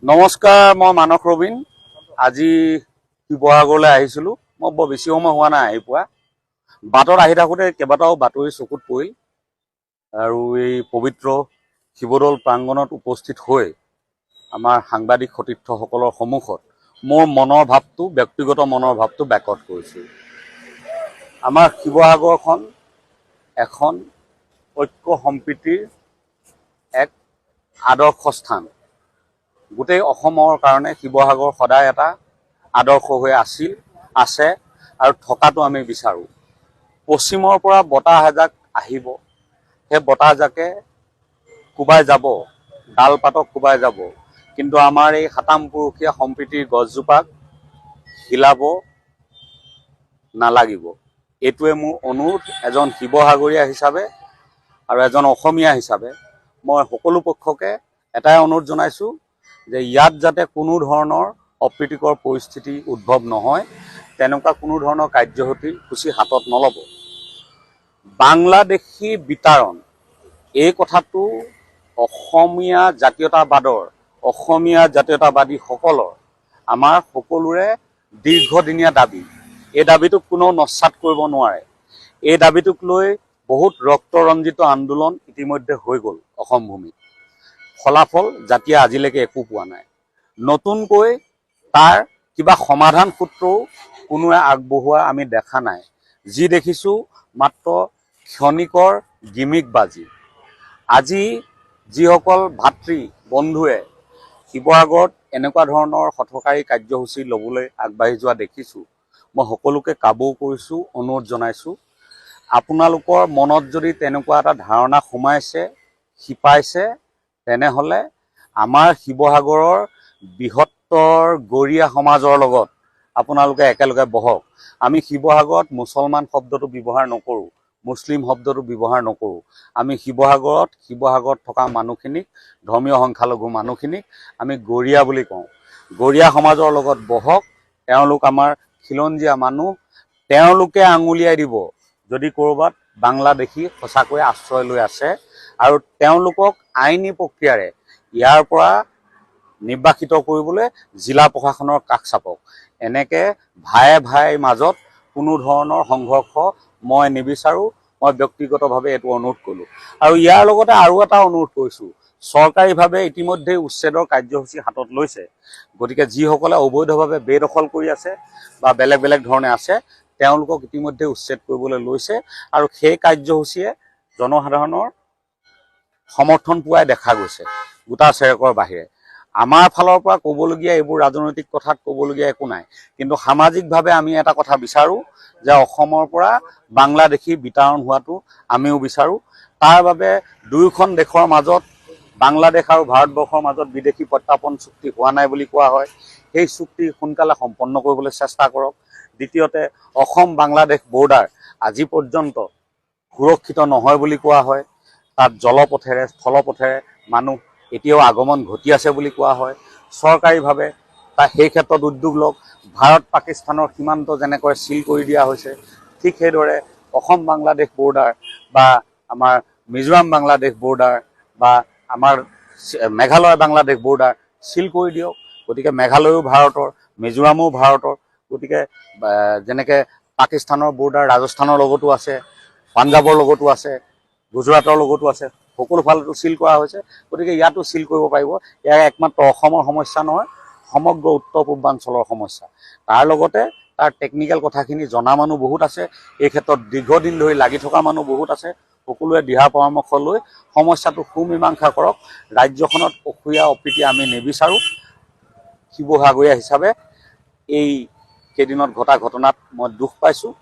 নমস্কাৰ, মই মানস ৰবীন। আজি শিৱসাগৰলৈ আহিছিলোঁ। মই বৰ বেছি সময় হোৱা নাই আহি পোৱা। বাটত আহি থাকোঁতে কেইবাটাও বাতৰি চকুত পৰিল আৰু এই পবিত্ৰ শিৱদৌল প্ৰাংগণত উপস্থিত হৈ আমাৰ সাংবাদিক সতীৰ্থসকলৰ সন্মুখত মোৰ মনৰ ভাৱটো, ব্যক্তিগত মনৰ ভাৱটো ব্যক্ত কৰিছোঁ। আমাৰ শিৱসাগৰখন এখন ঐক্য সম্প্ৰীতিৰ এক আদৰ্শ স্থান। গোটেই অসমৰ কাৰণে শিৱসাগৰ সদায় এটা আদৰ্শ হৈ আছে আৰু থকাটো আমি বিচাৰোঁ। পশ্চিমৰ পৰা বতাহ এজাক আহিব, সেই বতাহজাকে কোবাই যাব, ডাল পাতক কোবাই যাব, কিন্তু আমাৰ এই সাতাম পুৰুষীয়া সম্প্ৰীতিৰ গছজোপাক হিলাব নালাগিব। এইটোৱে মোৰ অনুৰোধ। এজন শিৱসাগৰীয়া হিচাপে আৰু এজন অসমীয়া হিচাপে মই সকলো পক্ষকে এটাই অনুৰোধ জনাইছোঁ যে ইয়াত যাতে কোনো ধৰণৰ অপ্ৰীতিকৰ পৰিস্থিতি উদ্ভৱ নহয়, তেনেকুৱা কোনো ধৰণৰ কাৰ্যসূচী হাতত নল'ব। বাংলাদেশী বিতাৰণ, এই কথাটো অসমীয়া জাতীয়তাবাদীসকলৰ আমাৰ সকলোৰে দীৰ্ঘদিনীয়া দাবী। এই দাবীটোক কোনেও নস্যাৎ কৰিব নোৱাৰে। এই দাবীটোক লৈ বহুত ৰক্তৰঞ্জিত আন্দোলন ইতিমধ্যে হৈ গ'ল অসম ভূমিত। ফলাফল জাতিয়ে আজিলৈকে একো পোৱা নাই। নতুনকৈ তাৰ কিবা সমাধান সূত্ৰও কোনোৱে আগবঢ়োৱা আমি দেখা নাই। যি দেখিছোঁ মাত্ৰ ক্ষণিকৰ গিমিকবাজি। আজি যিসকল ভাতৃ বন্ধুৱে শিৱসাগৰত এনেকুৱা ধৰণৰ হঠকাৰী কাৰ্যসূচী ল'বলৈ আগবাঢ়ি যোৱা দেখিছোঁ, মই সকলোকে কাবৌ কৰিছোঁ, অনুৰোধ জনাইছোঁ, আপোনালোকৰ মনত যদি তেনেকুৱা এটা ধাৰণা শিপাইছে, তেনেহ'লে আমাৰ শিৱসাগৰৰ বৃহত্তৰ গৰীয়া সমাজৰ লগত আপোনালোকে একেলগে বহক। আমি শিৱসাগৰত মুছলমান শব্দটো ব্যৱহাৰ নকৰোঁ, মুছলিম শব্দটো ব্যৱহাৰ নকৰোঁ। আমি শিৱসাগৰত থকা মানুহখিনিক, ধৰ্মীয় সংখ্যালঘু মানুহখিনিক আমি গৰীয়া বুলি কওঁ। গৰীয়া সমাজৰ লগত বহক। তেওঁলোক আমাৰ খিলঞ্জীয়া মানুহ। তেওঁলোকে আঙুলিয়াই দিব যদি ক'ৰবাত বাংলাদেশী সঁচাকৈ আশ্ৰয় লৈ আছে, আৰু তেওঁলোকক আইনী প্ৰক্ৰিয়াৰে ইয়াৰ পৰা নিৰ্বাসিত কৰিবলৈ জিলা প্ৰশাসনৰ কাষ চাপক। এনেকৈ ভায়ে মাজত কোনো ধৰণৰ সংঘৰ্ষ মই নিবিচাৰোঁ। মই ব্যক্তিগতভাৱে এইটো অনুৰোধ কৰিলোঁ। আৰু ইয়াৰ লগতে আৰু এটা অনুৰোধ কৰিছোঁ, চৰকাৰীভাৱে ইতিমধ্যে উচ্ছেদৰ কাৰ্যসূচী হাতত লৈছে। গতিকে যিসকলে অবৈধভাৱে বেদখল কৰি আছে বা বেলেগ ধৰণে আছে, তেওঁলোকক ইতিমধ্যে উচ্ছেদ কৰিবলৈ লৈছে, আৰু সেই কাৰ্যসূচীয়ে জনসাধাৰণৰ সমৰ্থন পোৱাই দেখা গৈছে, গোটা চেৰেকৰ বাহিৰে। আমাৰ ফালৰ পৰা ক'বলগীয়া এইবোৰ ৰাজনৈতিক কথাত ক'বলগীয়া একো নাই, কিন্তু সামাজিকভাৱে আমি এটা কথা বিচাৰোঁ যে অসমৰ পৰা বাংলাদেশী বিতাৰণ হোৱাটো আমিও বিচাৰোঁ। তাৰ বাবে দুয়োখন দেশৰ মাজত, বাংলাদেশ আৰু ভাৰতবৰ্ষৰ মাজত বিদেশী প্ৰত্যাৰ্পণ চুক্তি হোৱা নাই বুলি কোৱা হয়। সেই চুক্তি সোনকালে সম্পন্ন কৰিবলৈ চেষ্টা কৰক। দ্বিতীয়তে, অসম বাংলাদেশ বৰ্ডাৰ আজি পৰ্যন্ত সুৰক্ষিত নহয় বুলি কোৱা হয়। তাত জলপথেৰে, স্থলপথেৰে মানুহ এতিয়াও আগমন ঘটি আছে বুলি কোৱা হয়। চৰকাৰীভাৱে সেই ক্ষেত্ৰত উদ্যোগ লওক। ভাৰত পাকিস্তানৰ সীমান্ত যেনেকৈ চিল কৰি দিয়া হৈছে, ঠিক সেইদৰে অসম বাংলাদেশ বৰ্ডাৰ বা আমাৰ মিজোৰাম বাংলাদেশ বৰ্ডাৰ বা আমাৰ মেঘালয় বাংলাদেশ বৰ্ডাৰ চিল কৰি দিয়ক। গতিকে মেঘালয়ো ভাৰতৰ, মিজোৰামো ভাৰতৰ। গতিকে যেনেকৈ পাকিস্তানৰ বৰ্ডাৰ ৰাজস্থানৰ লগতো আছে, পাঞ্জাৱৰ লগতো আছে, গুজৰাটৰ লগতো আছে, সকলো ফালেতো চিল কৰা হৈছে। গতিকে ইয়াতো চিল কৰিব পাৰিব। ইয়াৰ একমাত্ৰ অসমৰ সমস্যা নহয়, সমগ্ৰ উত্তৰ পূৰ্বাঞ্চলৰ সমস্যা। তাৰ লগতে তাৰ টেকনিকেল কথাখিনি জনা মানুহ বহুত আছে, এই ক্ষেত্ৰত দীৰ্ঘদিন ধৰি লাগি থকা মানুহ বহুত আছে। সকলোৱে দিহা পৰামৰ্শ লৈ সমস্যাটো সুমীমাংসা কৰক। ৰাজ্যখনত অসূয়া অপ্ৰীতি আমি নিবিচাৰোঁ। শিৱসাগৰীয়া হিচাপে এই কেইদিনত ঘটা ঘটনাত মই দুখ পাইছোঁ।